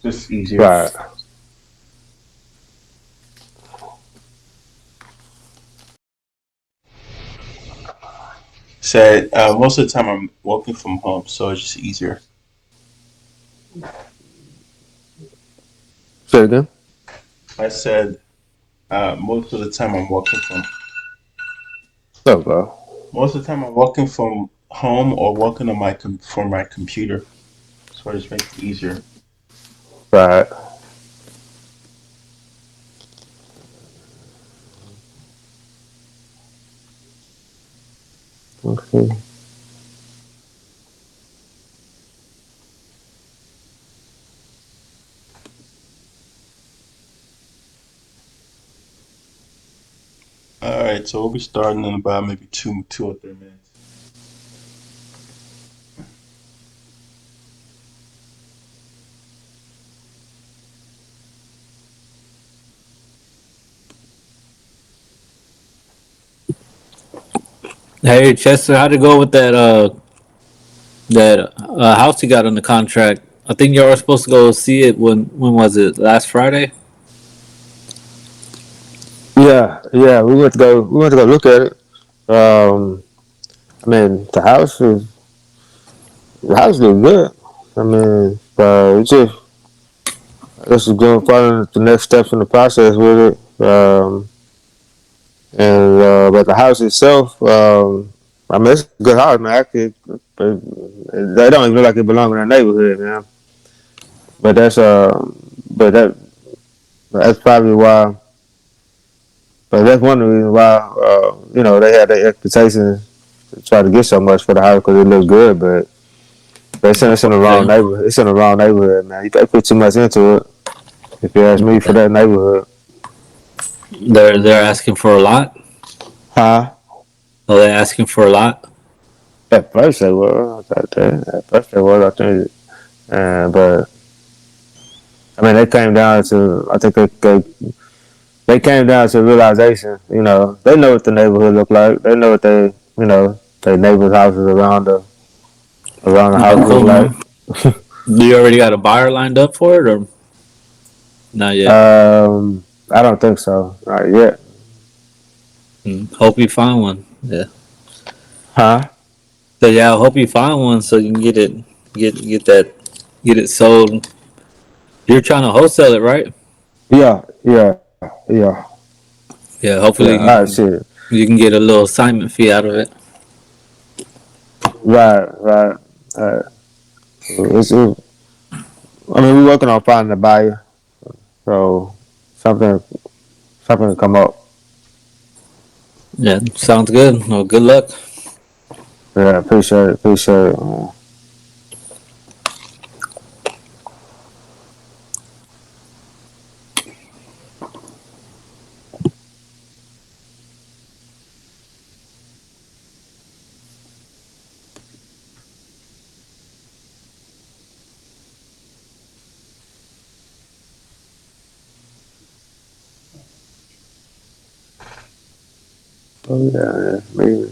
Just easier. Right. Said most of the time I'm working from home, so it's just easier. Say it again. I said most of the time I'm working from So, bro. most of the time I'm working from home or working on from my computer, so it just makes it easier. Right. Okay. All right, so we'll be starting in about maybe 2 or 3 minutes. Hey Chester, how'd it go with that house you got on the contract? I think y'all were supposed to go see it when was it? Last Friday? Yeah, yeah. We went to go look at it. I mean, the house look good. I mean, it's just this is going following the next steps in the process with it. And but the house itself, I mean, it's a good house, man. Actually, but they don't even look like it belongs in our neighborhood, man. But but that's probably why. But that's one of the reasons why, they had their expectations to try to get so much for the house because it looks good. But it's in the wrong Okay. neighborhood. It's in the wrong neighborhood, man. You put too much into it. If you ask me, for that neighborhood, They're asking for a lot. huh? Are they asking for a lot? At first they were, I think. At first they were, I think. But I mean, they came down to. I think they came down to realization. They know what the neighborhood look like. They know what their neighbors' houses around the Oh, house look cool, like. man. Do you already got a buyer lined up for it, or not yet? I don't think so. Not yet. Hope you find one. Yeah. Huh? So yeah, I hope you find one so you can get it sold. You're trying to wholesale it, right? Yeah, yeah, yeah, Yeah. yeah. Hopefully I see it. you can get a little assignment fee out of it. Right, right. Uh, it's, I mean, we're working on finding a buyer, so something, something will come up. Yeah, sounds good. Well, good luck. Yeah, appreciate it. Oh yeah, yeah. Maybe.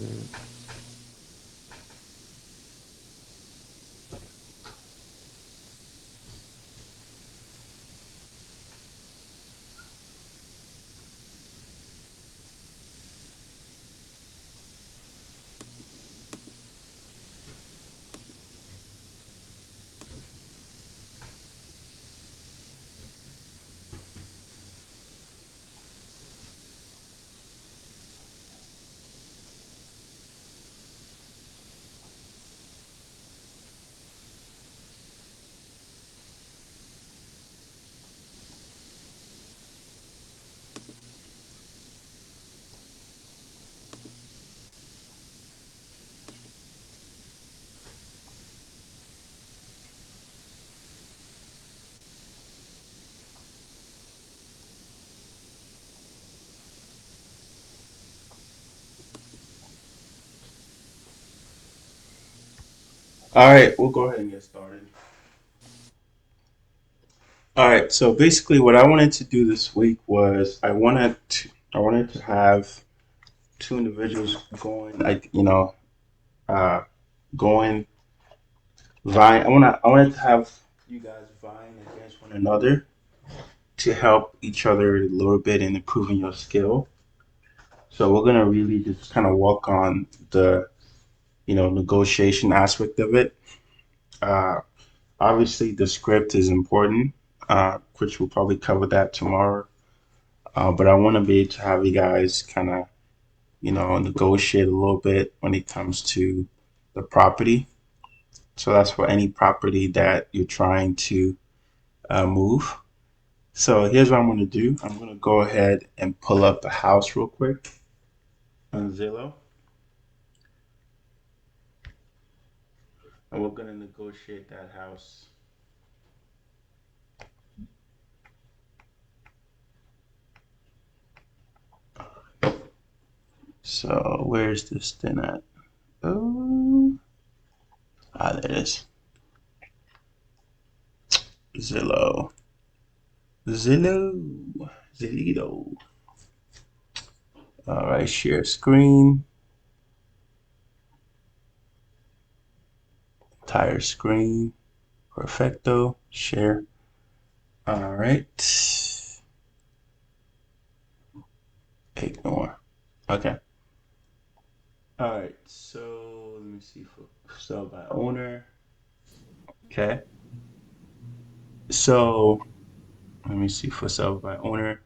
All right, we'll go ahead and get started. All right, so basically, what I wanted to do this week was I wanted to have two individuals going, like uh, going vying. I wanted to have you guys vying against one another to help each other a little bit in improving your skill. So we're gonna really just kind of walk on the negotiation aspect of it. Uh, Obviously, the script is important, which we'll probably cover that tomorrow. But I want to be able to have you guys kind of negotiate a little bit when it comes to the property. So that's for any property that you're trying to move. So here's what I'm going to do. I'm going to go ahead and pull up the house real quick on Zillow, and we're going to negotiate that house. So where's this thing at? Oh, there it is. Zillow. Zillow. Zillow. All right, share screen. Entire screen. Perfecto. Share. All right. Ignore. Okay. All right. So let me see for sell by owner. Okay. So let me see for sell by owner.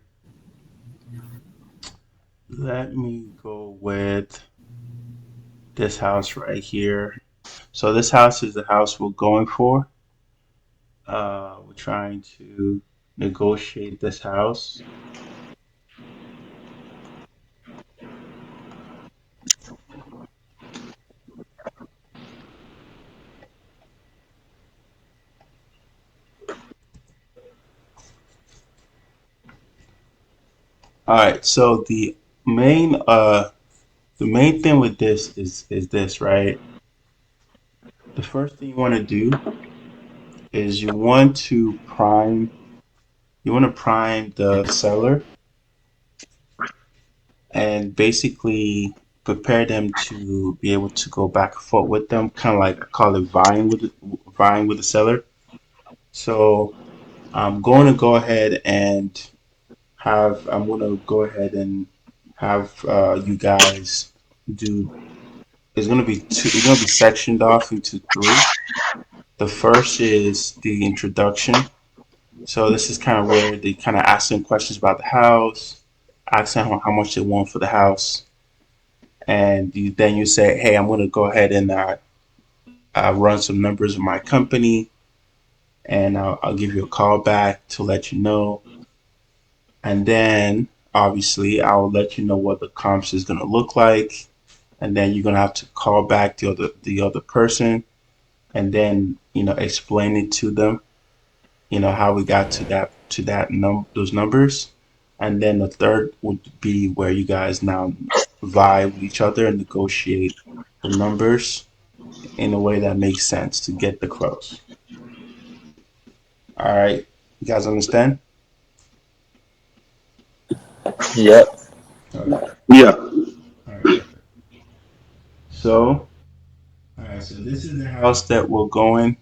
Let me go with this house right here. So this house is the house we're going for. We're trying to negotiate this house. All right. So the main thing with this is this, right? The first thing you want to do is you want to prime the seller and basically prepare them to be able to go back and forth with them, kind of like I call it vying with the seller. So I'm going to go ahead and I'm going to go ahead and have you guys do. It's going to be two. It's going to be sectioned off into three. The first is the introduction. So this is kind of where they kind of ask them questions about the house, ask them how much they want for the house, and then you say, "Hey, I'm going to go ahead and run some numbers of my company, and I'll give you a call back to let you know." And then obviously I'll let you know what the comps is going to look like, and then you're going to have to call back the other person, and then explain it to them, how we got to those numbers. And then the third would be where you guys now vie with each other and negotiate the numbers in a way that makes sense to get the close. All right, you guys understand? Yep. All right, Yeah. all right, perfect. So, all right, so this is the house that we're going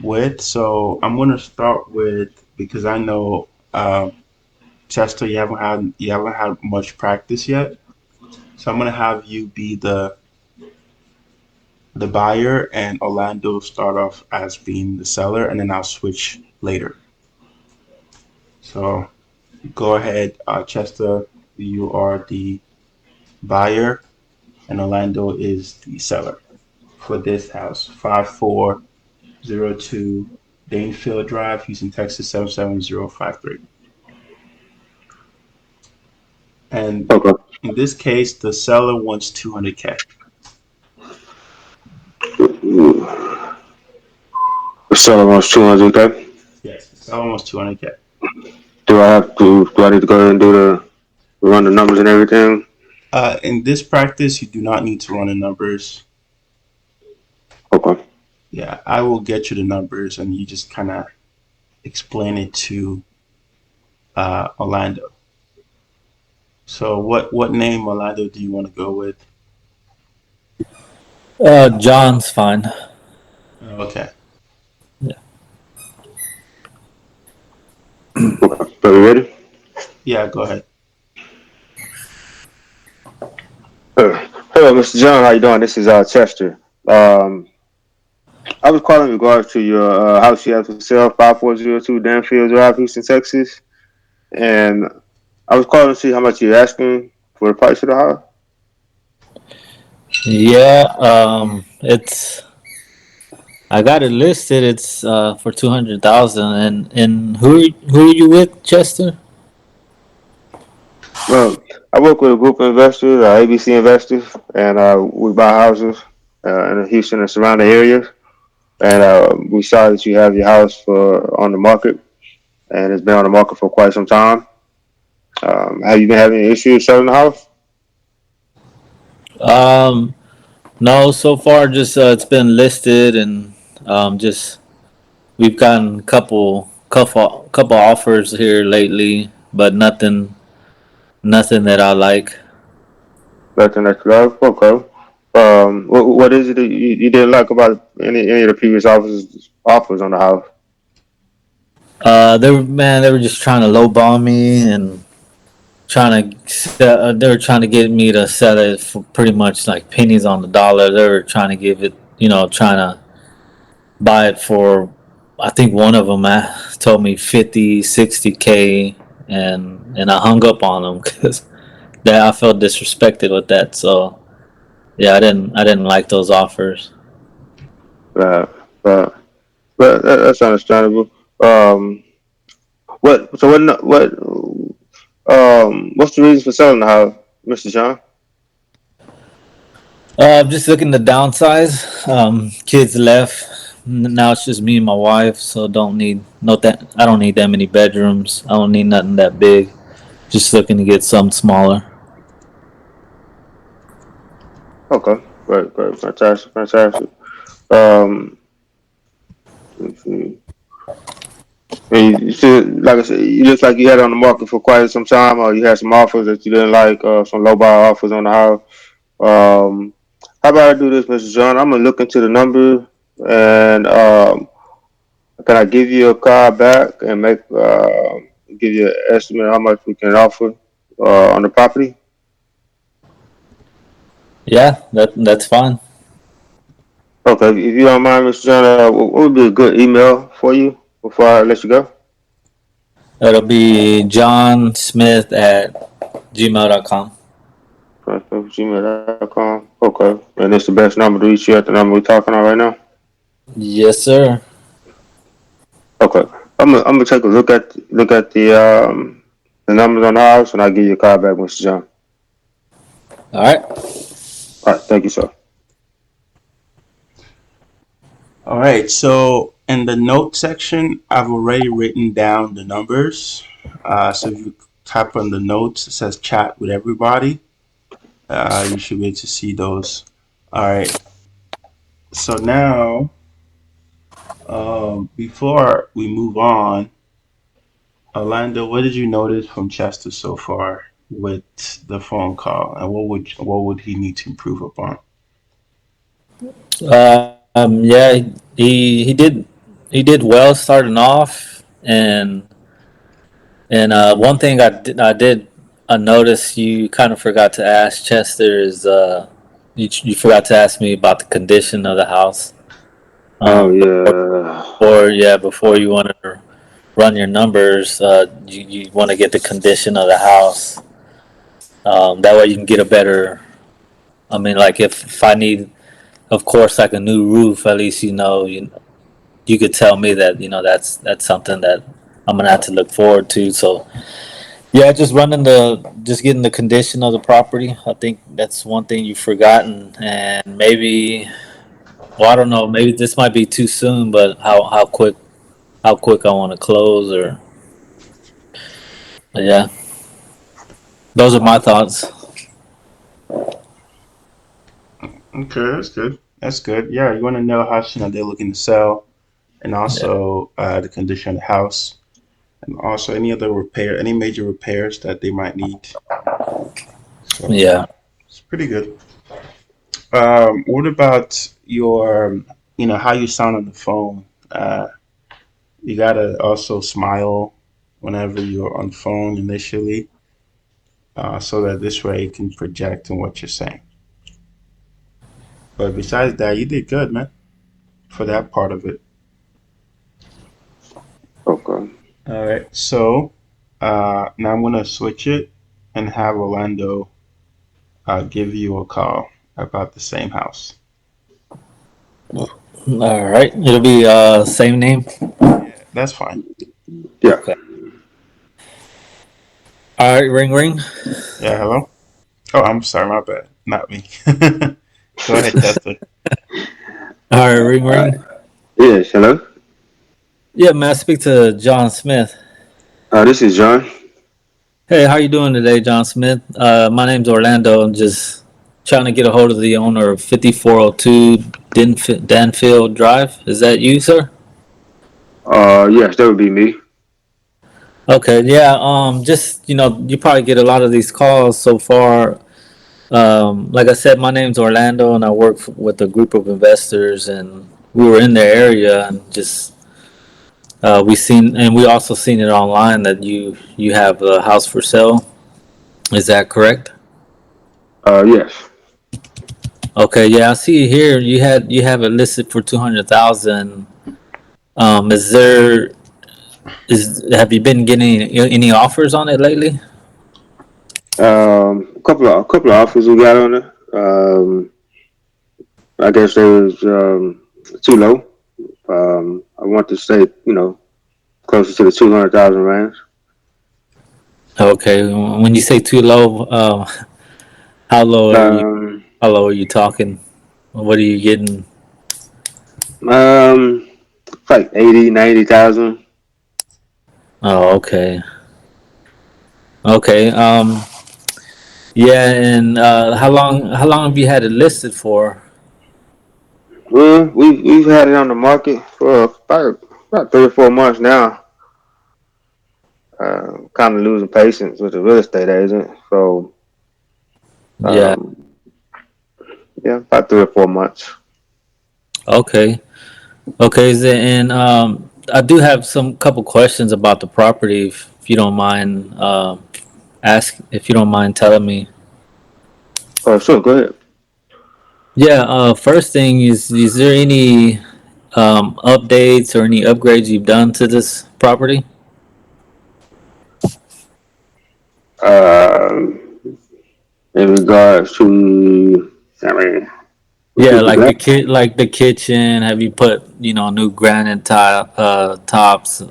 with. So I'm gonna start with, because I know Chester, you haven't had much practice yet. So I'm gonna have you be the buyer and Orlando start off as being the seller, and then I'll switch later. So go ahead, Chester. You are the buyer, and Orlando is the seller for this house. 5402 Danefield Drive, Houston, Texas 77053. And Okay. in this case, the seller wants 200K. So almost 200K. Yes, the seller wants 200K. Do I need to go ahead and run the numbers and everything? In this practice, you do not need to run the numbers. Okay. Yeah, I will get you the numbers, and you just kind of explain it to Orlando. So, what name Orlando do you want to go with? John's fine. Okay. Yeah. Are we ready? Yeah, go ahead. Hello, Mr. John. How you doing? This is Chester. Um, I was calling in regards to your house you have for sale, 5402 Danfield Drive, Houston, Texas. And I was calling to see how much you're asking for the price of the house. Yeah, it's I got it listed. It's for 200,000. And who are you with, Chester? Well, I work with a group of investors, ABC Investors, and we buy houses in Houston and surrounding areas. And we saw that you have your house for on the market, and it's been on the market for quite some time. Have you been having any issues selling the house? Um, no, so far just it's been listed and just we've gotten couple offers here lately, but nothing that I like. Nothing that you love? Okay. What is it that you didn't like about any of the previous offers on the house? They were just trying to lowball me and they were trying to get me to sell it for pretty much like pennies on the dollar. They were trying to give it, trying to buy it for. I think one of them told me 50, 60K, and I hung up on them because that I felt disrespected with that. So yeah, I didn't like those offers. Uh, uh, but that's understandable. Um, what? So what? What's the reason for selling the house, Mr. John? I'm just looking to downsize. Kids left. Now it's just me and my wife, so don't need no that I don't need that many bedrooms. I don't need nothing that big. Just looking to get something smaller. Okay, great, fantastic. Um, let's see. Like I said, you look like you had it on the market for quite some time, or you had some offers that you didn't like, some low buy offers on the house. Um, how about I do this, Mr. John? I'm gonna look into the number, and can I give you a call back and give you an estimate of how much we can offer on the property? Yeah, that's fine. Okay, if you don't mind, Mr. John, what would be a good email for you before I let you go? It'll be John Smith at gmail.com. Gmail.com. Okay, and it's the best number to reach you at the number we're talking on right now. Yes, sir. Okay, I'm gonna take a look at the numbers on the house, and I'll give you a call back, Mr. John. All right. All right, thank you, sir. All right. So in the note section, I've already written down the numbers. So if you type on the notes, it says chat with everybody. You should be able to see those. All right. So now, before we move on, Orlando, what did you notice from Chester so far with the phone call, and what would he need to improve upon? Yeah, he did well starting off, and one thing I noticed you kind of forgot to ask Chester is you forgot to ask me about the condition of the house. Oh Before, yeah. before you want to run your numbers, you want to get the condition of the house. That way you can get a better. I mean, like if I need, of course, like a new roof, at least you could tell me that that's something that I'm gonna have to look forward to. So yeah, just getting the condition of the property. I think that's one thing you've forgotten, and maybe well, I don't know, maybe this might be too soon, but how quick I want to close or but yeah, those are my thoughts. Okay, that's good. That's good. Yeah, you want to know how soon are they looking to sell, and Yeah, also the condition of the house, and also any major repairs that they might need. So yeah. it's pretty good. What about how you sound on the phone? You gotta also smile. whenever you're on phone initially, so that this way it can project in what you're saying. But besides that, you did good, man, for that part of it. Okay. All right, so now I'm gonna switch it and have Orlando give you a call about the same house. All right, it'll be same name. Yeah, that's fine. Yeah. Okay. All right, ring ring. Yeah, hello. Oh, I'm sorry, my bad. Not me. Go ahead, Tester. All right, ring All right. ring. Yes. Hello. Yeah, may I speak to John Smith? This is John. Hey, how you doing today, John Smith? My name's Orlando. I'm just trying to get a hold of the owner of 5402 Danfield Drive. Is that you, sir? Yes, that would be me. Okay, yeah. Just you probably get a lot of these calls so far. Like I said, my name's Orlando, and I work with a group of investors, and we were in their area, and just we also seen it online that you have a house for sale. Is that correct? Yes. Okay, yeah, I see here you have it listed for 200,000. Is there is have you been getting any offers on it lately? A couple of offers we got on it. I guess they was too low. I want to say, closer to the 200,000 range. Okay, when you say too low, how low are you? Um, How low are you talking? What are you getting? um, like 80, 90,000. Oh, okay, okay. Yeah, and how long have you had it listed for? Well, we've had it on the market for about 3 or 4 months now. Kind of losing patience with the real estate agent. So, Yeah. um, yeah, about 3 or 4 months. Okay. Okay. And I do have some couple questions about the property, if you don't mind. If you don't mind telling me. Oh, sure, go ahead. Yeah. First thing is there any updates or any upgrades you've done to this property? Um, in regards to, I mean, Yeah, repeat like that. the kitchen. Have you put new granite tops?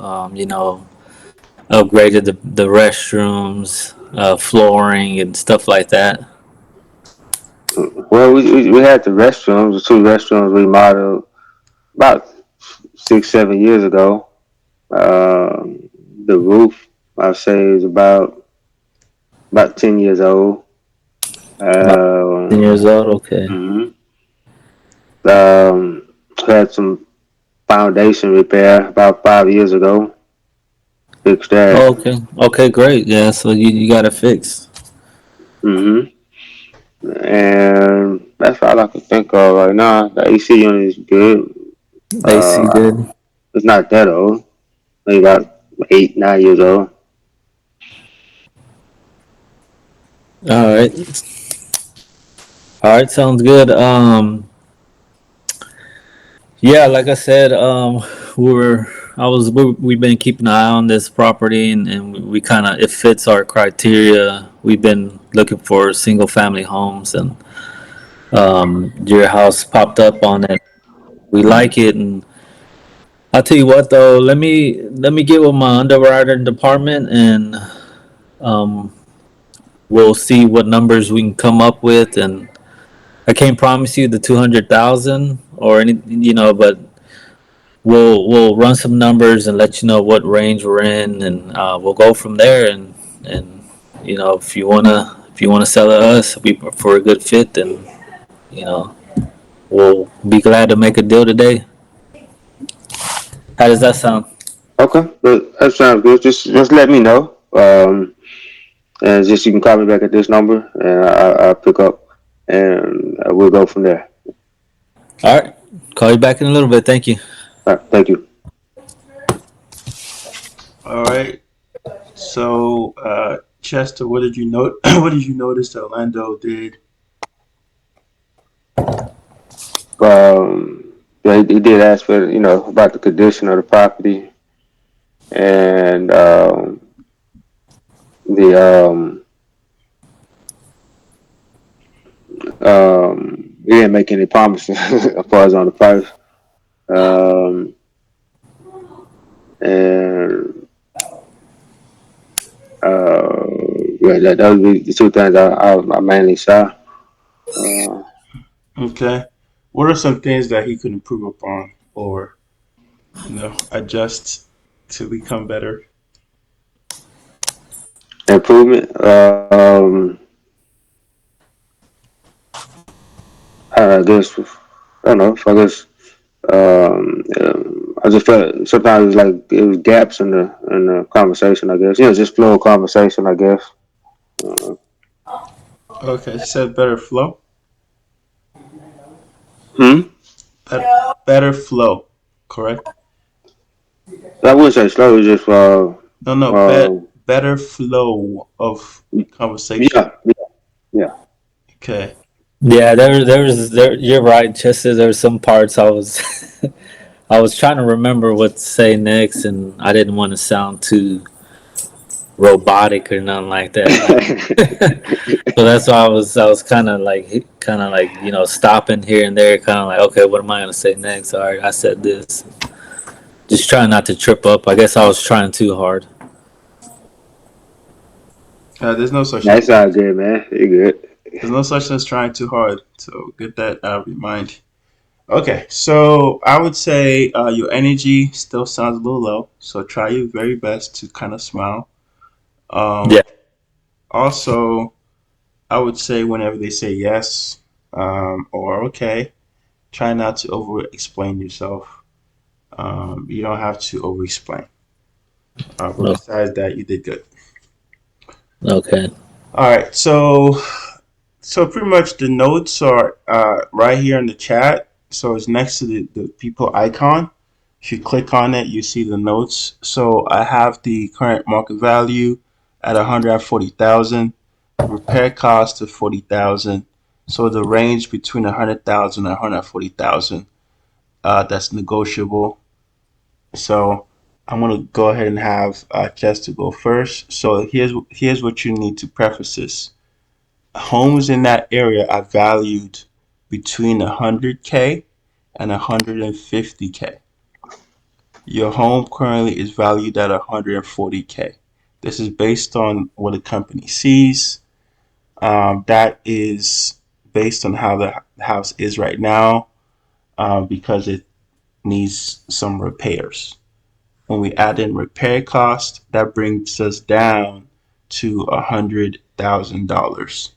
Upgraded the restrooms, flooring, and stuff like that. Well, we had the 2 restrooms remodeled about 6, 7 years ago. The roof, I'd say, is about 10 years old. About 10 Uh, years old. Okay. mhm. Um, had some foundation repair about 5 years ago. Fixed that. Oh, okay. Okay. Great. Yeah. So you got it fixed. hmm And that's all I can think of right now. The AC unit is good. AC Uh, good. it's not that old. Maybe about 8, 9 years old. All right. All right. Sounds good. Yeah. Like I said, we've been keeping an eye on this property, and we kind of it fits our criteria. We've been looking for single family homes, and your house popped up on it. We like it, and I'll tell you what though. Let me get with my underwriter department, and um, we'll see what numbers we can come up with. And I can't promise you the 200,000 or any, but we'll run some numbers and let you know what range we're in, and we'll go from there. And if you wanna sell to us, for a good fit, then you know we'll be glad to make a deal today. How does that sound? Okay, but that sounds good. Just let me know. And just you can call me back at this number, and I'll pick up, and we'll go from there. All right. Call you back in a little bit. Thank you. All right, thank you. All right. So, Chester, what did you note? What did you notice that Orlando did? Um, yeah, he did ask for about the condition of the property and the he didn't make any promises as far as on the price. Um, and yeah, that would be the two things I mainly saw. Uh, Okay. What are some things that he could improve upon or adjust to become better? Improvement. I guess I don't know. I guess I just felt sometimes like it was gaps in the conversation. I guess just flow of conversation. I guess. Uh, Okay, he said better flow. hmm. Better, better flow. Correct. I wouldn't say slow. It's just No, no, uh, better flow of conversation. yeah, yeah, yeah. Okay. Yeah, there. You're right, Chester. There's some parts I was, I was trying to remember what to say next, and I didn't want to sound too robotic or nothing like that. So that's why I was kind of like stopping here and there, kind of like, okay, what am I gonna say next? All right, I said this. Just trying not to trip up. I guess I was trying too hard. There's no such thing. That sounds good, man. You good? There's no such thing as trying too hard. So get that out of your mind. Okay, so I would say your energy still sounds a little low. So try your very best to kind of smile. Yeah. Um, Also, I would say whenever they say yes or okay, try not to over explain yourself. You don't have to over explain. But Oh, besides that, you did good. okay. All right, so pretty much the notes are right here in the chat. So it's next to the people icon. If you click on it, you see the notes. So I have the current market value at 140,000, repair cost of 40,000. So the range between 100,000 and 140,000. That's negotiable. So I'm gonna go ahead and have Jess to go first. So here's what you need to preface this. Homes in that area are valued between 100K and 150K. Your home currently is valued at 140K. This is based on what the company sees. That is based on how the house is right now because it needs some repairs. When we add in repair cost, that brings us down to $100,000.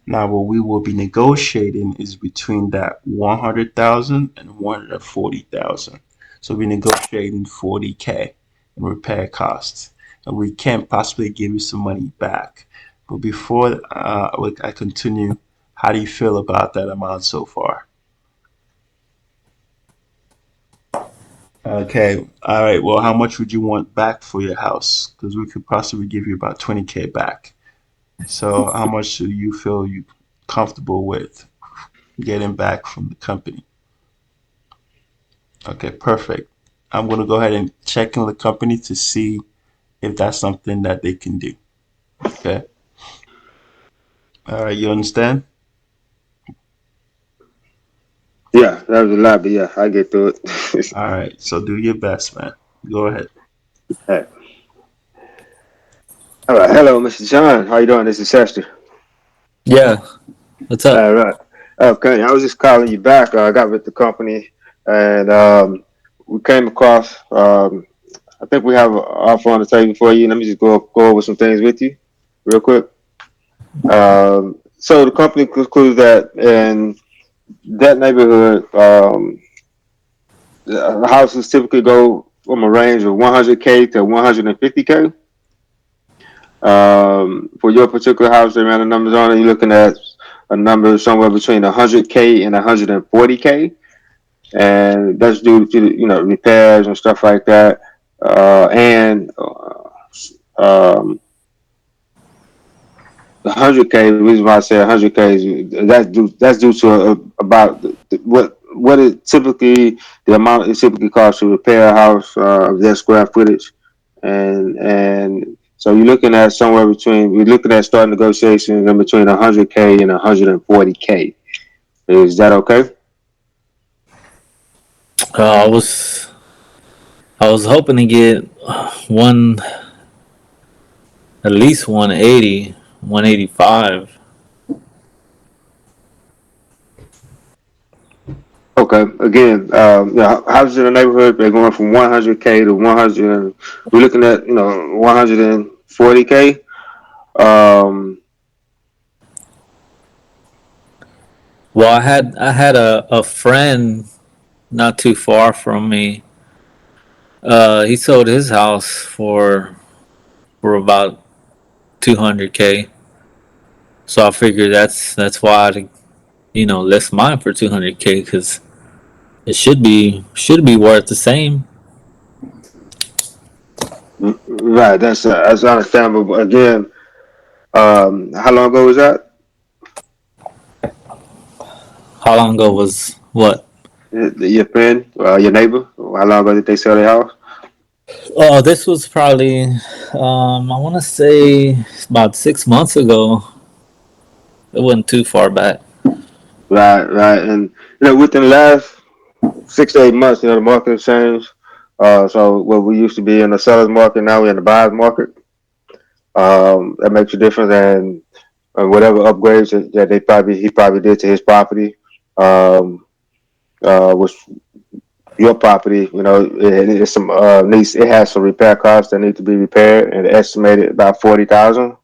Now, what we will be negotiating is between that 100,000 and 140,000. So we're negotiating 40K in repair costs, and we can't possibly give you some money back. But before I continue, how do you feel about that amount so far? Okay, all right. Well, how much would you want back for your house? Because we could possibly give you about 20K back. So, how much do you feel you comfortable with getting back from the company? Okay, perfect. I'm going to go ahead and check in the company to see if that's something that they can do. Okay. All right, you understand? Yeah, that was a lot, but yeah, I get through it. All right, so do your best, man. Go ahead. Hey. All right, hello, Mr. John. How you doing? This is Chester. Yeah. What's up? All right. Okay, I was just calling you back. I got with the company, and we came across. I think we have an offer on the table for you. Let me just go over some things with you, real quick. So the company concludes that in that neighborhood, the houses typically go from a range of 100K to 150K. For your particular house, they ran the numbers on it. You're looking at a number somewhere between 100K and 140K, and that's due to repairs and stuff like that. And Um, 100K. The reason why I say 100K is that's due to about what it typically the amount it typically costs to repair a house of their square footage, and so you're looking at starting negotiations in between 100K and 140K. Is that okay? Uh, I was I was hoping to get one at least 180, 185. Okay. Again, houses in the neighborhood they're going from 100K to 100. We're looking at 140K. Um, Well, I had a friend not too far from me. He sold his house for about 200K. So I figured that's why I list mine for 200K because it should be worth the same. right. That's understandable. But again, how long ago was that? How long ago was what? Your friend, your neighbor. How long ago did they sell their house? Oh, this was probably I want to say about 6 months ago. It wasn't too far back. Right, right. And within the last 6 to 8 months, the market has changed. So what we used to be in the seller's market, now we're in the buyer's market. That makes a difference, and whatever upgrades that he probably did to his property, was your property. It's some it has some repair costs that need to be repaired, and estimated about 40,000.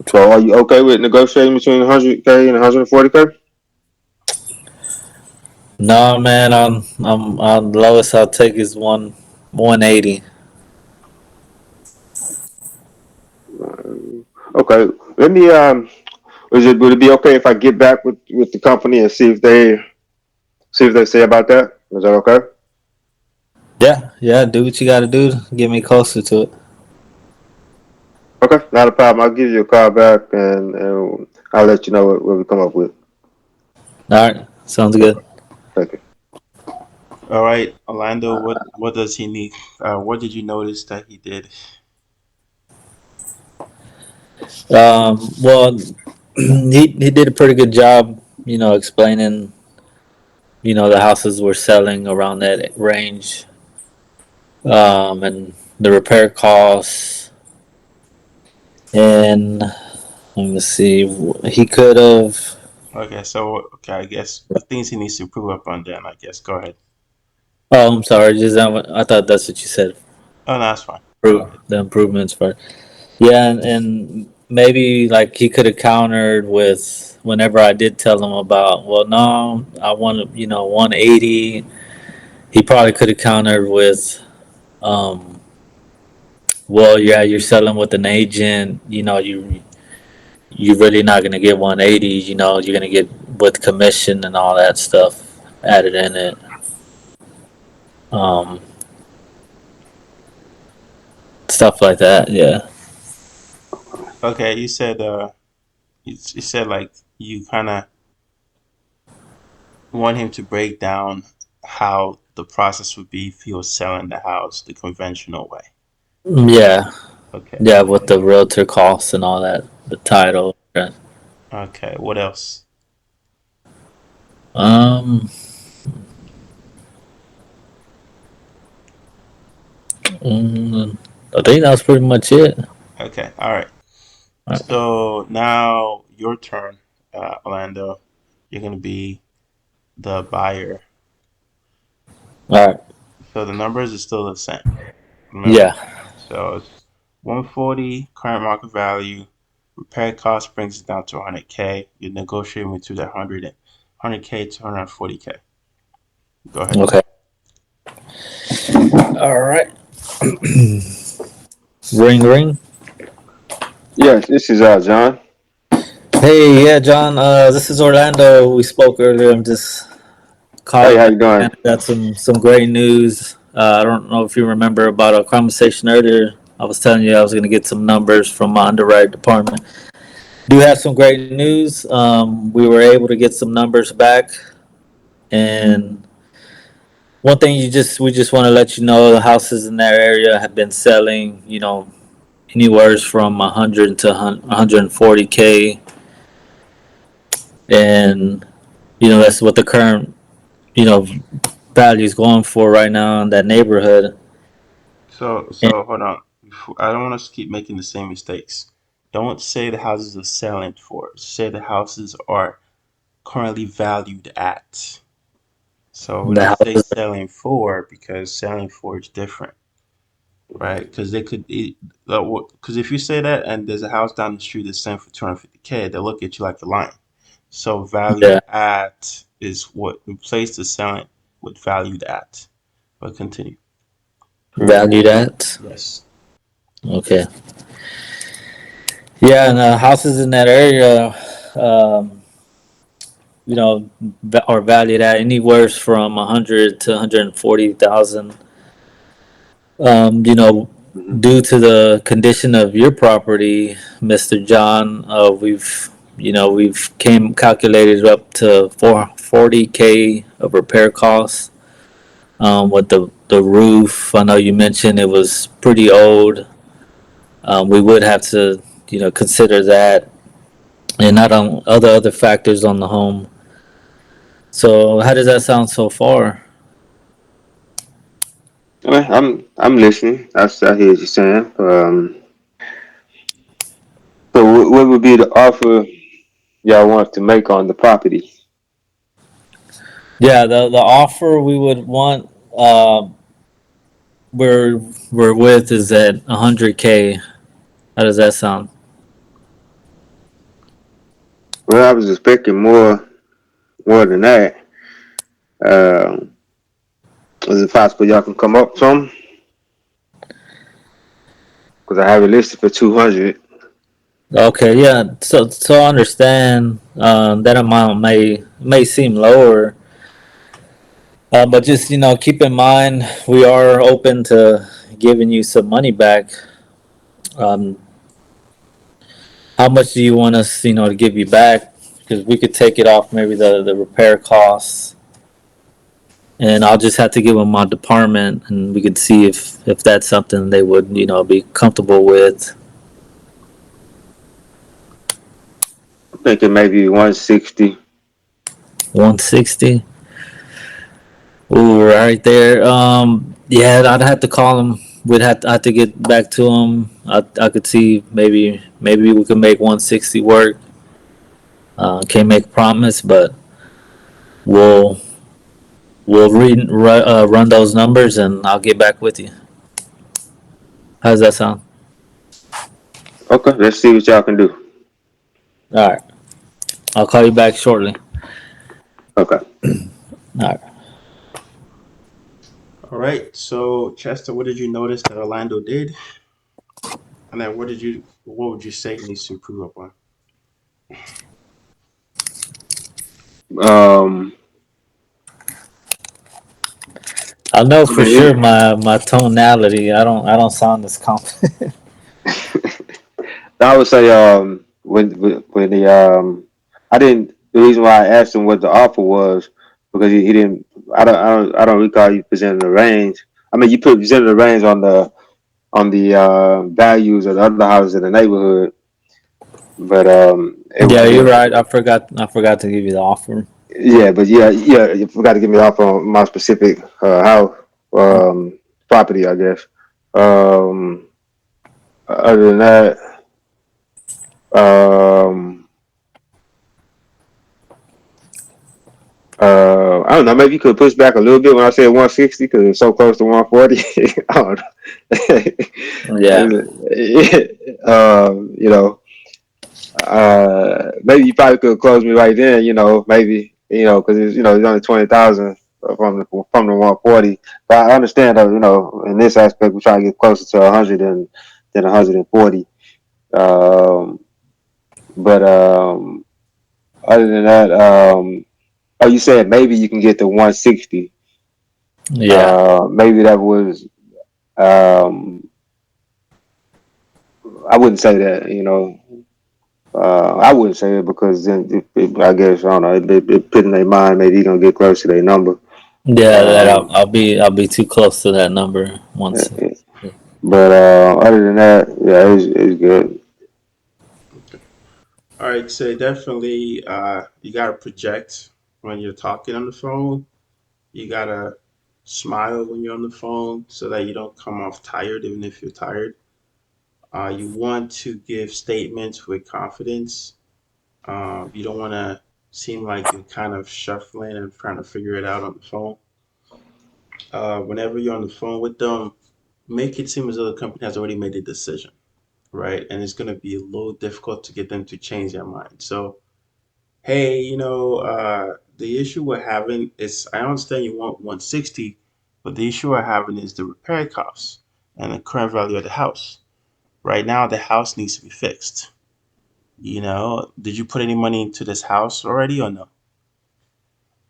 So, are you okay with negotiating between 100K and 140K? No, man, I'm lowest I'll take is 180. Okay, let me. Would it be okay if I get back with the company and see if they say about that? Is that okay? Yeah, yeah, do what you got to do to get me closer to it. Okay, not a problem. I'll give you a call back, and I'll let you know what we come up with. All right, sounds good. Thank you. All right, Orlando. What does he need? What did you notice that he did? Well, he did a pretty good job, explaining, the houses were selling around that range, and the repair costs. And let me see, he could have. Okay, so I guess the things he needs to improve upon. Then I guess go ahead. Oh, I'm sorry. Just I thought that's what you said. Oh, no, that's fine. Go ahead. The improvements part. Yeah, and maybe like he could have countered with whenever I did tell him about, well, no, I want 180. He probably could have countered with, um, well, yeah, you're selling with an agent. You're really not gonna get 180. You're gonna get with commission and all that stuff added in it. Um, Stuff like that. Yeah. Okay, you said like you kind of want him to break down how the process would be if he was selling the house the conventional way. Yeah. Okay. Yeah, with the realtor costs and all that, the title. Yeah. Okay. What else? Um, mm, I think that was pretty much it. Okay. All right. All right. So now your turn, Orlando. You're gonna be the buyer. All right. So the numbers are still the same. Remember. Yeah. So it's 140 current market value. Repair cost brings it down to 100K. You're negotiating between that 100K to 140K. Go ahead. Okay. All right. Ring, ring. Yes, this is John. Hey, yeah, John. This is Orlando. We spoke earlier. I'm just Hey, calling how back. you doing? And I got some great news. I don't know if you remember about our conversation earlier. I was telling you I was going to get some numbers from my underwriting department. Do have some great news. We were able to get some numbers back, and one thing we just want to let you know the houses in that area have been selling, anywhere from 100 to 140K, and that's what the current you know value is going for right now in that neighborhood. And So hold on. I don't want us to keep making the same mistakes. Don't say the houses are selling for. Say the houses are currently valued at. So we the don't say houses, selling for because selling for is different, right? Because they could, because if you say that and there's a house down the street that's selling for 250K, they look at you like you're lying. So valued yeah, at is what the place is selling with valued at. But continue. valued at. Yes. Okay. Yeah, and houses in that area, um, are valued at anywhere from 100 to 140,000. Mm-hmm. Due to the condition of your property, Mister John, we've came calculated up to 440K of repair costs. With the roof, I know you mentioned it was pretty old. We would have to, consider that, and not on other factors on the home. So, how does that sound so far? I'm listening. I hear what you're saying. So what would be the offer y'all want to make on the property? Yeah, the offer we would want, we're we're with is at 100K. How does that sound? Well, I was expecting more than that. Um, is it possible y'all can come up some? Because I have it listed for 200. Okay, yeah. So I understand that amount may seem lower, but just keep in mind we are open to giving you some money back. Um, how much do you want us, to give you back? Because we could take it off maybe the repair costs, and I'll just have to give them my department, and we could see if that's something they would be comfortable with. I'm thinking maybe 160. 160. Ooh, right there. Yeah, I'd have to call him. I have to get back to him. I could see maybe we could make 160 work. Can't make a promise, but we'll run those numbers and I'll get back with you. How does that sound? Okay, let's see what y'all can do. All right, I'll call you back shortly. Okay. All right. All right. So Chester, what did you notice that Orlando did? And then what would you say needs to improve upon? Um, I know I for mean, sure my tonality. I don't sound as confident. I would say when the I didn't the reason why I asked him what the offer was because he didn't I don't recall you presenting the range. I mean you presented the range on the values of the other houses in the neighborhood, but Yeah, it you're was right. I forgot to give you the offer. yeah, but yeah you forgot to give me the offer on my specific house property I guess. Um, Other than that. Um, I don't know. Maybe you could push back a little bit when I said 160 because it's so close to 140. I don't Yeah. know. You know, maybe you probably could close me right then. You know, maybe because it's only 20,000 from the 140. But I understand that in this aspect we try to get closer to 100 than 140. Um, but other than that, oh, you said maybe you can get to 160. Yeah. Maybe that was um, I wouldn't say that. I wouldn't say it because then I guess I don't know. It put in their mind maybe you're gonna get close to their number. Yeah, that Um, I'll be too close to that number once. but other than that, yeah, it's good. Okay. All right, so definitely you gotta project when you're talking on the phone. You gotta smile when you're on the phone so that you don't come off tired, even if you're tired. You want to give statements with confidence. You don't want to seem like you're kind of shuffling and trying to figure it out on the phone. Whenever you're on the phone with them, make it seem as though the company has already made a decision, right? And it's going to be a little difficult to get them to change their mind. So, hey, the issue we're having is I understand you want 160, but the issue we're having is the repair costs and the current value of the house. Right now, the house needs to be fixed. Did you put any money into this house already or no?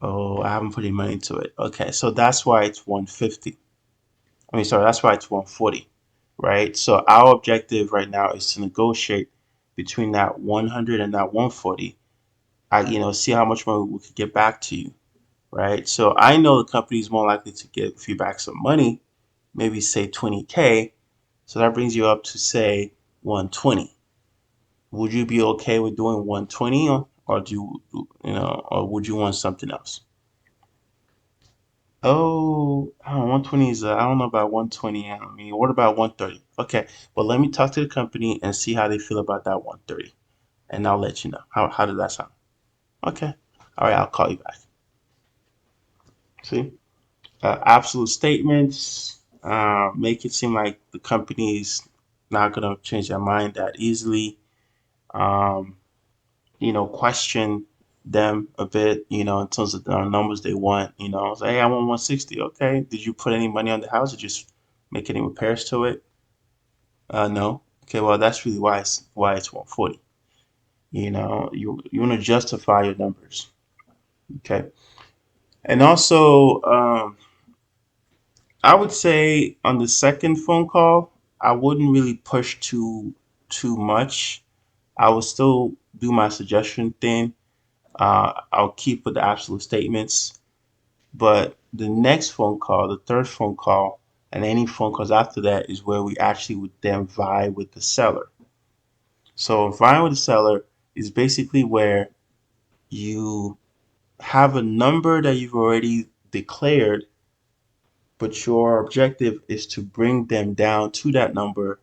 Oh, I haven't put any money into it. Okay, so that's why it's 150. I mean, sorry, that's why it's 140, right? So our objective right now is to negotiate between that 100 and that 140. See how much money we could get back to you, right? So I know the company is more likely to give you back some money, maybe say 20K. So that brings you up to say 120. Would you be okay with doing 120 or or would you want something else? Oh, I don't know, 120 is, I don't know about 120. I mean, what about 130? Okay, well, let me talk to the company and see how they feel about that 130, and I'll let you know. How does that sound? Okay. All right, I'll call you back. See? Absolute statements make it seem like the company's not going to change their mind that easily. Um, question them a bit, in terms of the numbers they want. Say, hey, I want 160. Okay. Did you put any money on the house or just make any repairs to it? No. Okay. Well, that's really why it's 140. You want to justify your numbers. Okay. And also, I would say on the second phone call, I wouldn't really push too much. I would still do my suggestion thing. I'll keep with the absolute statements. But the next phone call, the third phone call, and any phone calls after that is where we actually would then vie with the seller. So vying with the seller is basically where you have a number that you've already declared, but your objective is to bring them down to that number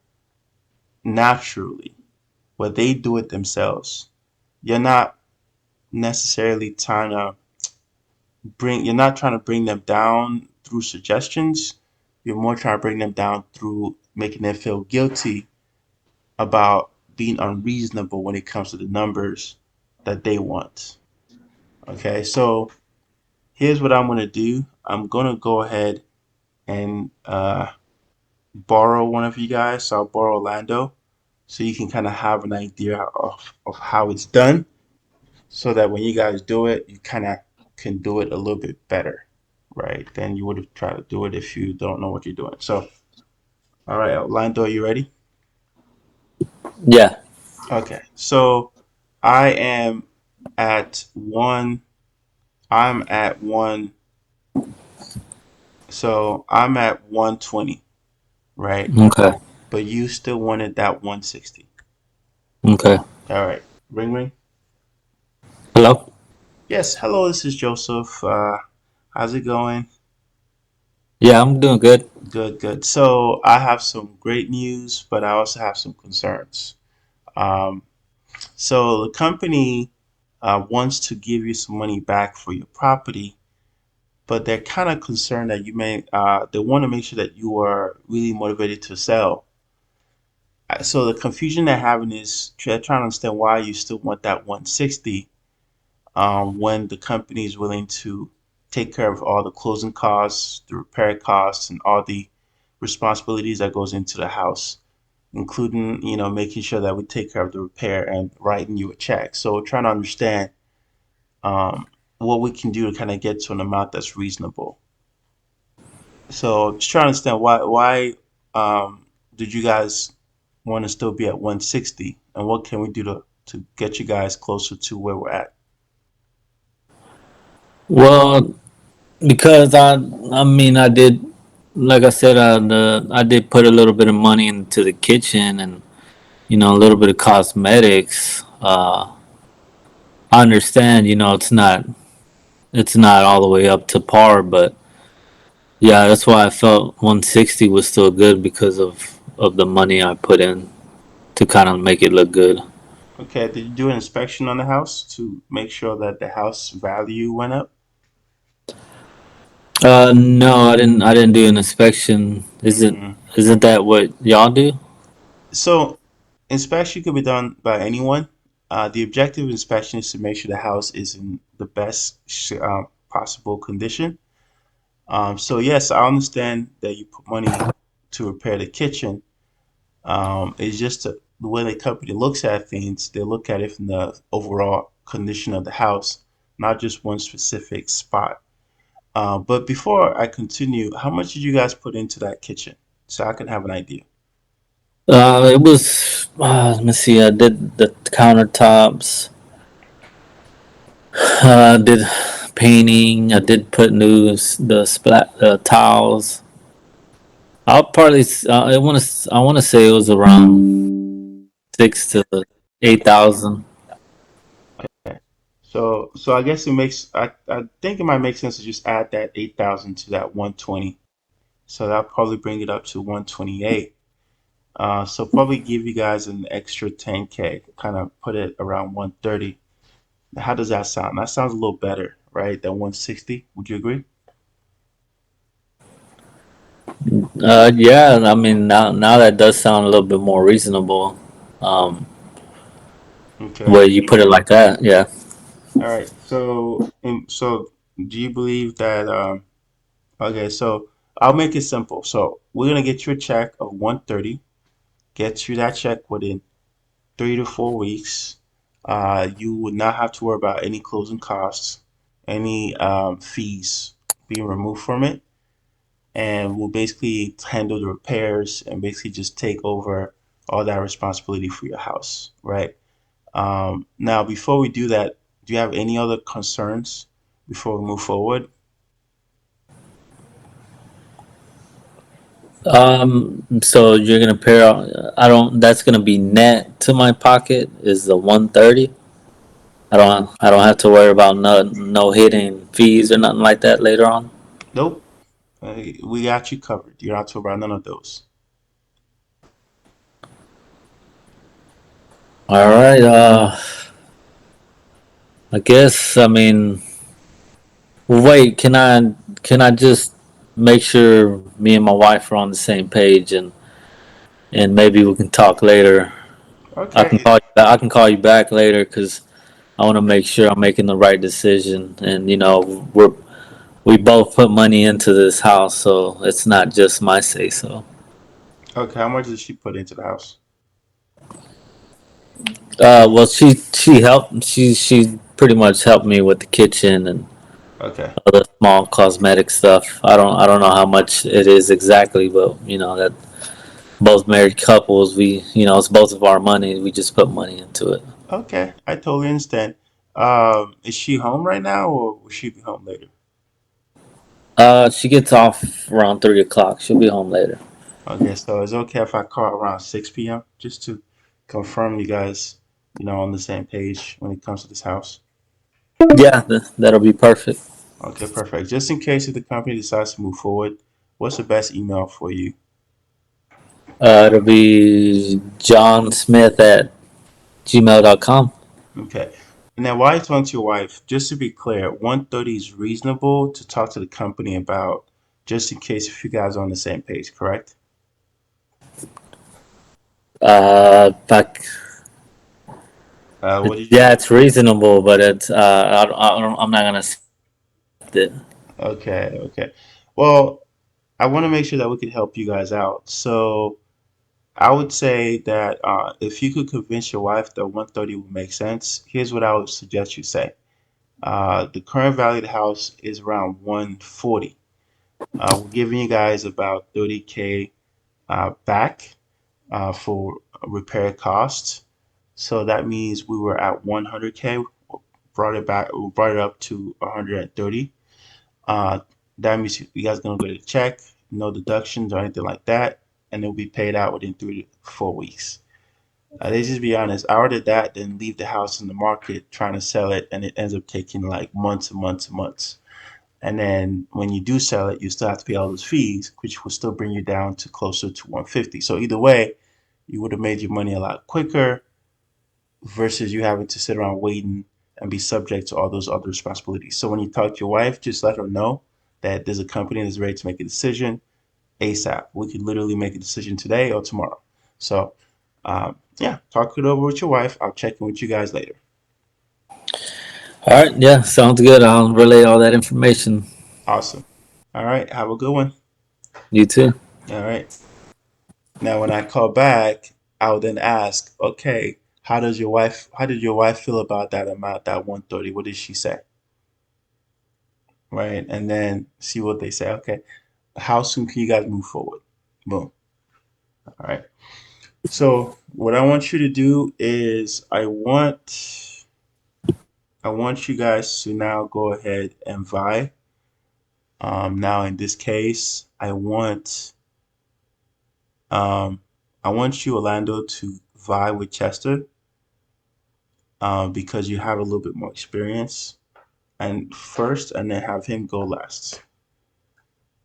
naturally, where they do it themselves. You're not necessarily you're not trying to bring them down through suggestions. You're more trying to bring them down through making them feel guilty about being unreasonable when it comes to the numbers that they want. Okay, so here's what I'm gonna do. I'm gonna go ahead and borrow one of you guys. So I'll borrow Orlando, so you can kind of have an idea of how it's done, so that when you guys do it, you kind of can do it a little bit better, right? Than you would have tried to do it if you don't know what you're doing. So, all right, Orlando, are you ready? Yeah. Okay, so I am at one. I'm at one. So I'm at 120, right? Okay. But you still wanted that 160. Okay. All right, ring ring. Hello. Yes, hello. This is Joseph. How's it going? Yeah, I'm doing good. Good, good. So I have some great news, but I also have some concerns. Um, so the company wants to give you some money back for your property, but they're kind of concerned that they want to make sure that you are really motivated to sell. So the confusion they're having is they're trying to understand why you still want that 160 when the company is willing to take care of all the closing costs, the repair costs, and all the responsibilities that goes into the house, including making sure that we take care of the repair and writing you a check. So we're trying to understand um, what we can do to kind of get to an amount that's reasonable. So just trying to understand why did you guys want to still be at 160, and what can we do to get you guys closer to where we're at? Well, because I mean, I did, like I said, I did put a little bit of money into the kitchen and a little bit of cosmetics. I understand, it's not all the way up to par, but yeah, that's why I felt 160 was still good because of the money I put in to kind of make it look good. Okay, did you do an inspection on the house to make sure that the house value went up? No, I didn't do an inspection. Mm. Isn't that what y'all do? So, inspection could be done by anyone. The objective of inspection is to make sure the house is in the best possible condition. So yes, I understand that you put money to repair the kitchen. It's just the way the company looks at things. They look at it from the overall condition of the house, not just one specific spot. But before I continue, how much did you guys put into that kitchen so I can have an idea? It was. Let me see. I did the countertops. I did painting. I did put the splat towels. I'll probably. I want to say it was around 6 to 8,000. Okay. So I guess it makes I think it might make sense to just add that 8,000 to that 120. So that'll probably bring it up to 128. So probably give you guys an extra 10K, kind of put it around 130. How does that sound? That sounds a little better, right? Than 160. Would you agree? Yeah. I mean, now that does sound a little bit more reasonable. Um, Okay. where you put it like that. Yeah. All right. So do you believe that? Okay. So I'll make it simple. So we're gonna get you a check of 130. Get you that check within 3 to 4 weeks. You would not have to worry about any closing costs, any fees being removed from it, and we'll basically handle the repairs and basically just take over all that responsibility for your house, right? Now, before we do that, do you have any other concerns before we move forward? So you're gonna pair out. I don't. That's gonna be net to my pocket. Is the 130. I don't have to worry about no hidden fees or nothing like that later on. Nope. We got you covered. You're not to worry about none of those. All right. I guess. I mean, wait. Can I just make sure me and my wife are on the same page and maybe we can talk later. Okay. I can call you back later because I want to make sure I'm making the right decision. And we both put money into this house, so it's not just my say so. Okay. How much did she put into the house? Well, she helped. She pretty much helped me with the kitchen and Okay. other small cosmetic stuff. I don't know how much it is exactly, but that both married couples, we it's both of our money. We just put money into it. Okay. I totally understand. Is she home right now, or will she be home later? She gets off around 3 o'clock. She'll be home later. Okay. So it's okay if I call around 6 p.m. just to confirm you guys, on the same page when it comes to this house. Yeah, that'll be perfect. Okay, perfect. Just in case if the company decides to move forward, what's the best email for you? It'll be John Smith at gmail.com. Okay. And then while you're talking to your wife, just to be clear, 130 is reasonable to talk to the company about, just in case if you guys are on the same page, correct? Like, What did you yeah, say? it's reasonable, but I'm not gonna accept it. Okay, okay. Well, I want to make sure that we can help you guys out. So I would say that if you could convince your wife that 130 would make sense, here's what I would suggest you say. The current value of the house is around 140. We're giving you guys about 30K back for repair costs. So that means we were at 100K, brought it up to 130. Uh, that means you guys gonna get a check, no deductions or anything like that, and it'll be paid out within 3 to 4 weeks. Let's just be honest. I ordered that, then leave the house in the market trying to sell it, and it ends up taking like months and months and months. And then when you do sell it, you still have to pay all those fees, which will still bring you down to closer to 150. So either way, you would have made your money a lot quicker versus you having to sit around waiting and be subject to all those other responsibilities. So when you talk to your wife, just let her know that there's a company that's ready to make a decision ASAP. We could literally make a decision today or tomorrow. So, yeah, talk it over with your wife. I'll check in with you guys later. All right, yeah, sounds good. I'll relay all that information. Awesome. All right, have a good one. You too. All right. Now, when I call back, I'll then ask, okay, how did your wife feel about that amount, that 130? What did she say? Right? And then see what they say. Okay, how soon can you guys move forward? Boom. All right. So what I want you to do is I want you guys to now go ahead and vie. Now in this case, um, I want you, Orlando, to vie with Chester, because you have a little bit more experience, and first, and then have him go last.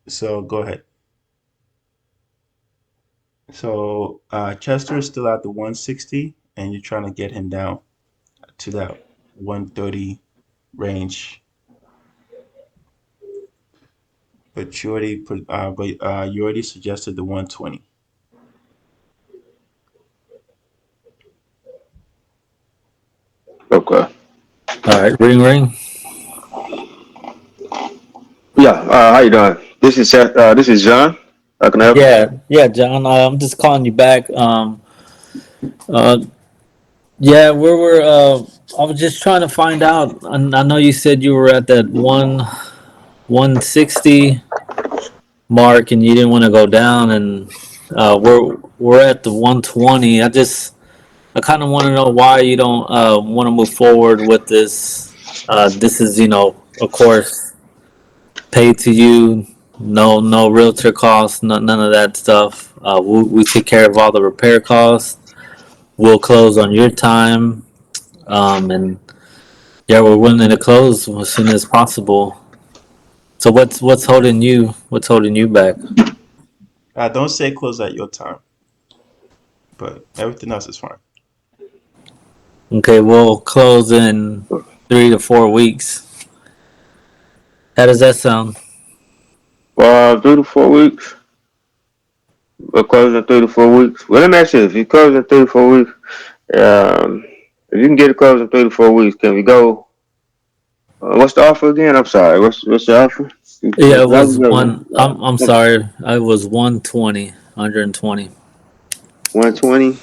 So go ahead. So Chester is still at the 160, and you're trying to get him down to that 130 range. But you already suggested the 120. Okay. All right, ring ring. Yeah. How you doing? This is John. How can I help you? Yeah, yeah, John. I'm just calling you back. Uh, yeah, I was just trying to find out. I know you said you were at that 160 mark, and you didn't want to go down, and we're at the 120. I kind of want to know why you don't want to move forward with this. This is, of course, paid to you. No realtor costs. None of that stuff. We take care of all the repair costs. We'll close on your time, and yeah, we're willing to close as soon as possible. So what's holding you? What's holding you back? Don't say close at your time, but everything else is fine. Okay, we'll close in 3 to 4 weeks. How does that sound? 3 to 4 weeks. We're closing 3 to 4 weeks. Well, let me ask you: if you close in 3 to 4 weeks, um, if you can get it closed in 3 to 4 weeks, can we go? What's the offer again? I'm sorry. What's the offer? Yeah, it How was we go? one. I'm sorry. I was 120, 120. 120.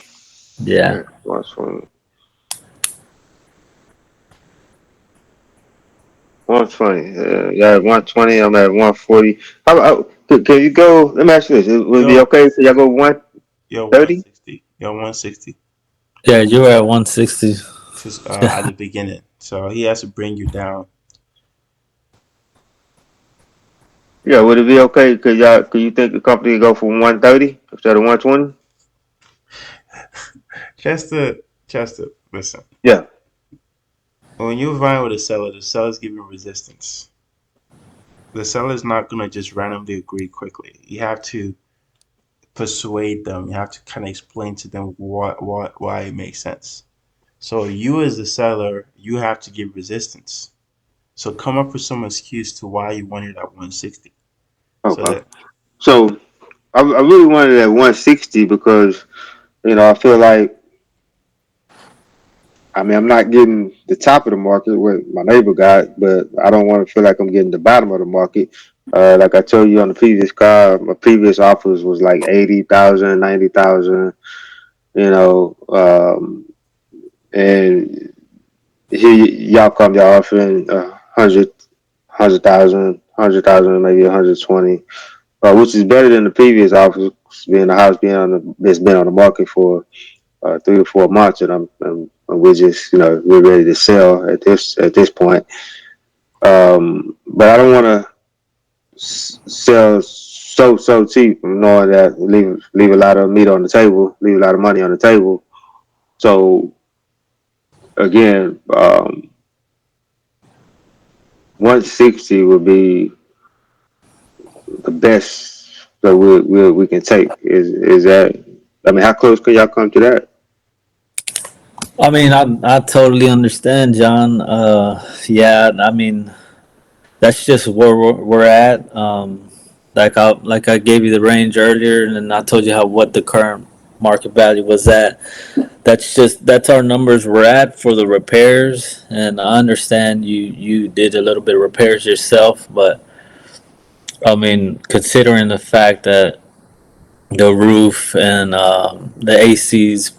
Yeah. 120. 120. Yeah, 120. I'm at 140. Can you go? Let me ask you this. Would it be Yo, okay if y'all go you're 130? 160. You're 160 Yeah, you were at 160. to at Yeah. the beginning, so he has to bring you down. Yeah, would it be okay? Could you think the company could go for 130 instead of 120? Chester, Chester, listen. Yeah. When you're vying with a seller, the seller's giving resistance. The seller's not gonna just randomly agree quickly. You have to persuade them. You have to kind of explain to them why it makes sense. So you as the seller, you have to give resistance. So come up with some excuse to why you wanted at 160. So Okay. that So I really wanted it at 160 because I feel like I'm not getting the top of the market what my neighbor got, but I don't want to feel like I'm getting the bottom of the market. Like I told you on the previous car, my previous offers was like 80,000, 90,000. You know, and here y'all come, y'all offering 100,000, maybe 120, which is better than the previous offers, being the house being that's been on the market for. 3 to 4 months, and we're just we're ready to sell at this point. But I don't want to sell so cheap, knowing that leave a lot of meat on the table, leave a lot of money on the table. So again, 160 would be the best that we can take. Is that? I mean, how close could y'all come to that? I mean, I totally understand, John. Yeah, I mean, that's just where we're at. Like I gave you the range earlier, and then I told you how what the current market value was at. That's our numbers we're at for the repairs, and I understand you did a little bit of repairs yourself, but I mean, considering the fact that the roof and the AC's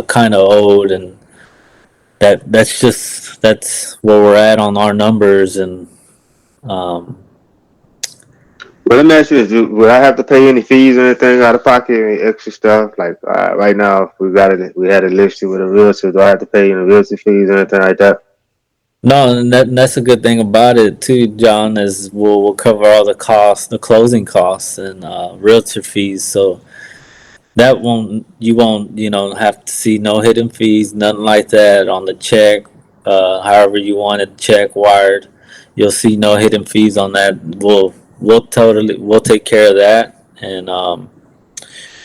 kind of old, and that's where we're at on our numbers, and um, Well, let me ask you this: would I have to pay any fees or anything out of pocket, any extra stuff? Like right now, if we had a listing with a realtor. Do I have to pay any realtor fees or anything like that? no, and that's a good thing about it too, John. Is we'll cover all the costs, the closing costs, and realtor fees. So that won't you won't have to see no hidden fees, nothing like that on the check. However you want it, check wired, you'll see no hidden fees on that. We'll take care of that, and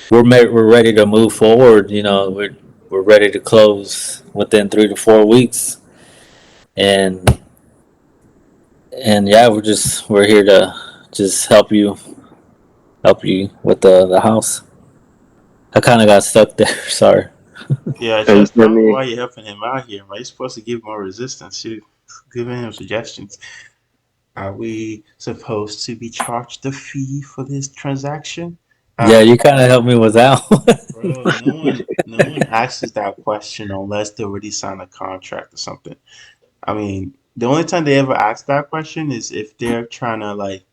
we're ready to move forward. We're ready to close within 3 to 4 weeks, and yeah, we're here to just help you with the house. I kind of got stuck there. Sorry. Yeah, So you Chester, I tell don't know me, why you're helping him out here, right? You're supposed to give more resistance. You're giving him suggestions. Are we supposed to be charged a fee for this transaction? Yeah, Uh, you kind of helped me with that one. bro, no one asks that question unless they already signed a contract or something. I mean, the only time they ever ask that question is if they're trying to like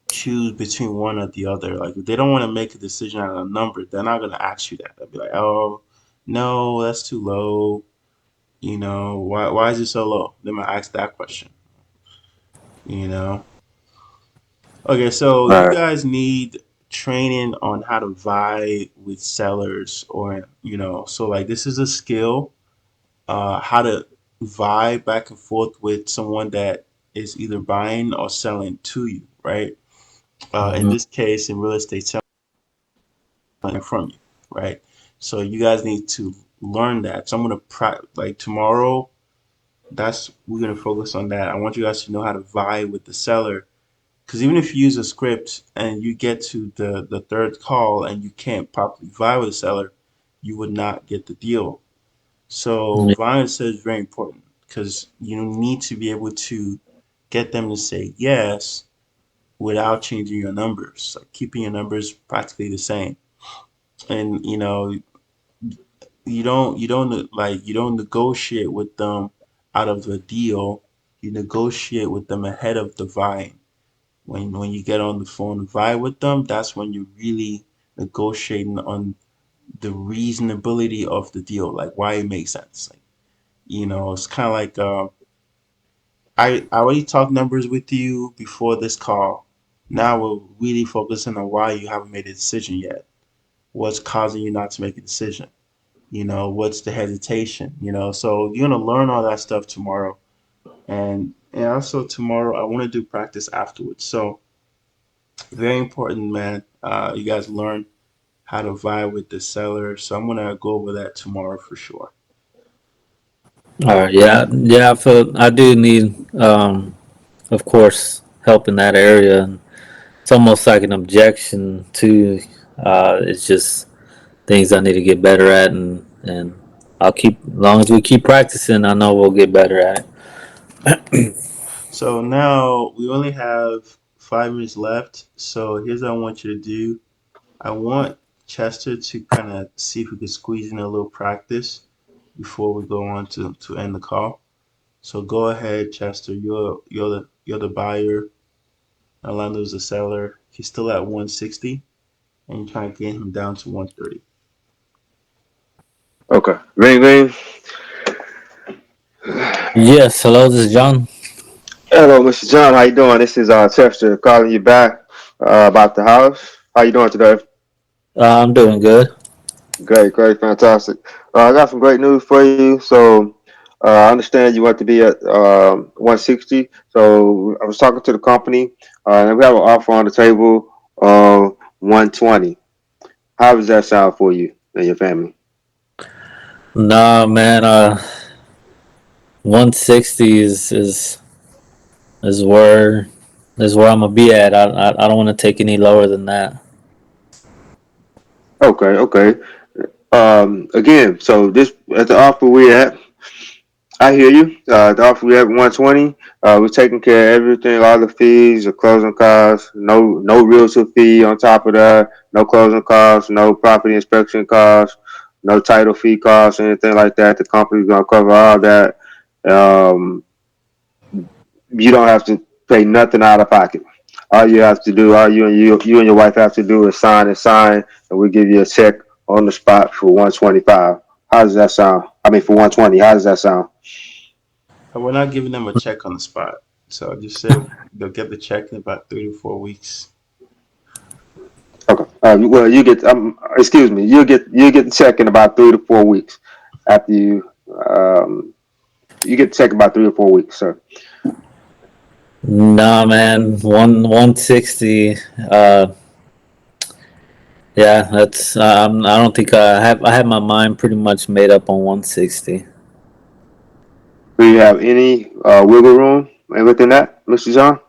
choose between one or the other. Like if they don't want to make a decision on a number, they're not gonna ask you that. They'll be like, "Oh, no, that's too low. Why is it so low?" They might ask that question. You know. Okay, so all you right, guys need training on how to vie with sellers, or so like this is a skill, how to vie back and forth with someone that is either buying or selling to you, right? In Mhm. this case, in real estate, selling from you, right? So you guys need to learn that. So I'm gonna like tomorrow. That's we're gonna focus on that. I want you guys to know how to vie with the seller. Because even if you use a script and you get to the third call and you can't properly vie with the seller, you would not get the deal. So Yeah. vying with the seller is very important because you need to be able to get them to say yes without changing your numbers, like keeping your numbers practically the same. And you don't negotiate with them out of the deal. You negotiate with them ahead of the vying. When you get on the phone and vie with them, that's when you're really negotiating on the reasonability of the deal, like why it makes sense. Like, it's kind of like I already talked numbers with you before this call. Now we're really focusing on why you haven't made a decision yet. What's causing you not to make a decision? What's the hesitation? So you're gonna learn all that stuff tomorrow, and also tomorrow I want to do practice afterwards. So very important, man. You guys learn how to vie with the seller. So I'm gonna go over that tomorrow for sure. All right. Yeah. Yeah. I do need, of course, help in that area. And it's almost like an objection to. It's just things I need to get better at, and I'll keep as long as we keep practicing. I know we'll get better at it. So now we only have 5 minutes left. So here's what I want you to do. I want Chester to kind of see if we can squeeze in a little practice before we go on to end the call. So go ahead, Chester. You're the buyer. Orlando's the seller. He's still at 160, and you're trying to get him down to 130. Okay. Ring ring. Yes, hello, this is John. Hello, Mr. John. How you doing? This is Chester calling you back about the house. How you doing today? I'm doing good. Great, great, fantastic. I got some great news for you. So I understand you want to be at 160. So I was talking to the company, and we have an offer on the table of 120. How does that sound for you and your family? Nah, man, 160 is where I'm gonna be at. I don't want to take any lower than that. Okay, okay. Again, so this at the offer we at. I hear you. The offer we have 120. We're taking care of everything, all the fees, the closing costs, no realtor fee on top of that, no closing costs, no property inspection costs, no title fee costs, anything like that. The company's gonna cover all that. Um, you don't have to pay nothing out of pocket. All you have to do, all you and your wife have to do is sign, and we give you a check on the spot for 125. How does that sound? I mean, for 120. How does that sound? And we're not giving them a check on the spot. So I just said they'll get the check in about 3 to 4 weeks. Okay. Well, you get. Excuse me. You get the check in about 3 to 4 weeks after you. You get the check about 3 or 4 weeks, sir. Nah, man, 160. Yeah, that's. I don't think I have my mind pretty much made up on 160. Do you have any wiggle room within that, Mr. John?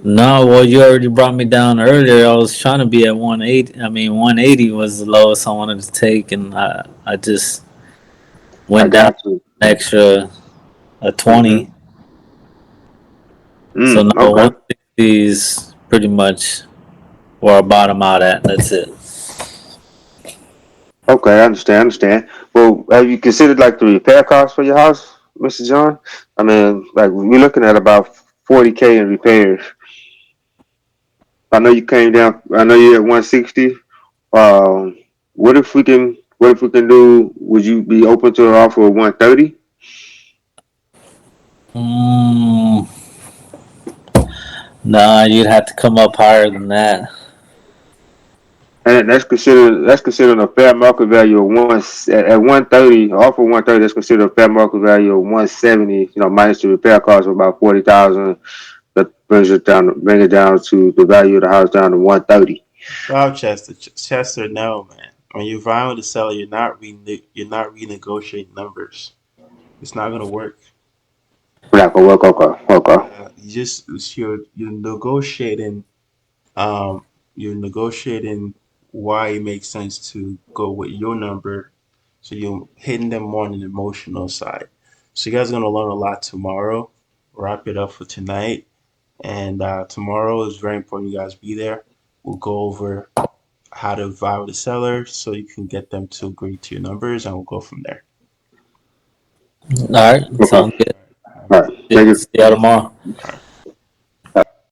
No, well, you already brought me down earlier. I was trying to be at 180. I mean, 180 was the lowest I wanted to take, and I just I went down got you. an extra a Mm-hmm. 20. So no, Okay. 160 is pretty much where I bottom out at. That's it. Okay. I understand. Understand. Well, have you considered like the repair costs for your house, Mr. John? I mean, like we're looking at about 40K in repairs. I know you came down. I know you're at 160. Um, what if we can do? Would you be open to an offer of 130? Mm, nah, you'd have to come up higher than that. And that's considered a fair market value of at 130. Offer 130. That's considered a fair market value of 170. You know, minus the repair cost of about 40,000. That bring it down to the value of the house down to 130. Wow, Chester. Chester, no, man. When you're vying with the seller, you're not renegotiating numbers. It's not gonna work. We're not gonna work. Okay. Okay. You just you're negotiating. You're negotiating why it makes sense to go with your number. So you're hitting them more on an emotional side. So you guys are gonna learn a lot tomorrow. Wrap it up for tonight, and tomorrow is very important. You guys be there. We'll go over how to vie with the seller so you can get them to agree to your numbers, and we'll go from there. All right, Okay. sounds good. All right. Thank you. See y'all tomorrow. All right.